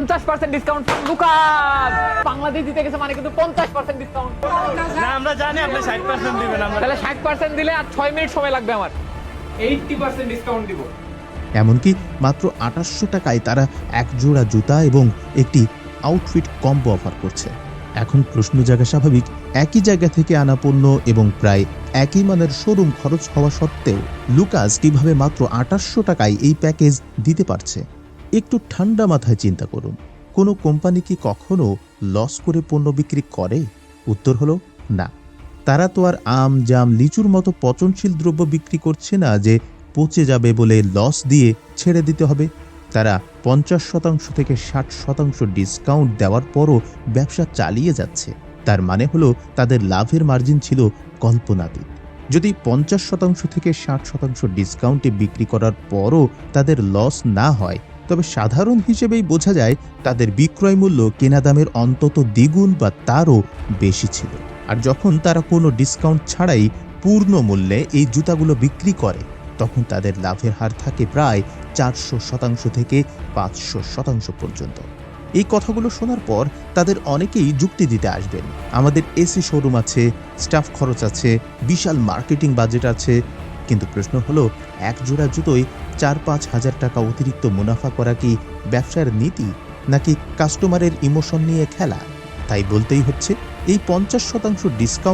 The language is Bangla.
50% ডিসকাউন্ট লুকাস বাংলাদেশ জিতে গেছে মানে কিন্তু 50% ডিসকাউন্ট না আমরা জানি আপনি 60% দিবেন আমরা তাহলে 60% দিলে আর 6 মিনিট সময় লাগবে আমার 80% ডিসকাউন্ট দিব। এমনকি মাত্র 2800 টাকায় তারা এক জোড়া জুতা এবং একটি আউটফিট কম্বো অফার করছে। এখন প্রশ্ন জায়গা স্বাভাবিক, একই জায়গা থেকে আনা পণ্য এবং প্রায় একই মানের শোরুম খরচ হওয়া সত্ত্বেও লুকাস কিভাবে মাত্র 2800 টাকায় এই প্যাকেজ দিতে পারছে? একটু ঠান্ডা মাথায় চিন্তা করুন, কোনো কোম্পানি কি কখনো লস করে পণ্য বিক্রি করে? উত্তর হলো না। তারা তো আর আম, জাম, লিচুর মতো পচনশীল দ্রব্য বিক্রি করছে না যে পচে যাবে বলে লস দিয়ে ছেড়ে দিতে হবে। তারা 50% থেকে 60% ডিসকাউন্ট দেওয়ার পরও ব্যবসা চালিয়ে যাচ্ছে। তার মানে হলো তাদের লাভের মার্জিন ছিল কল্পনাতীত। যদি 50% থেকে 60% ডিসকাউন্টে বিক্রি করার পরও তাদের লস না হয়, তবে সাধারণ হিসেবেই বোঝা যায় তাদের বিক্রয় মূল্য কেনা দামের অন্তত দ্বিগুণ বা তারও বেশি ছিল। আর যখন তারা কোনো ডিসকাউন্ট ছাড়াই পূর্ণ মূল্যে এই জুতাগুলো বিক্রি করে, তখন তাদের লাভের হার থাকে প্রায় 400% থেকে 500% পর্যন্ত। এই কথাগুলো শোনার পর তাদের অনেকেই যুক্তি দিতে আসবেন, আমাদের এসি শোরুম আছে, স্টাফ খরচ আছে, বিশাল মার্কেটিং বাজেট আছে। কিন্তু প্রশ্ন হলো, এক জোড়া জুতোয় 4-5 হাজার টাকা অতিরিক্ত মুনাফা করা কি ব্যবসার নীতি, নাকি কাস্টমারের ইমোশন নিয়ে খেলা? তাই বলতেই হচ্ছে, এই 50% ডিসকাউন্ট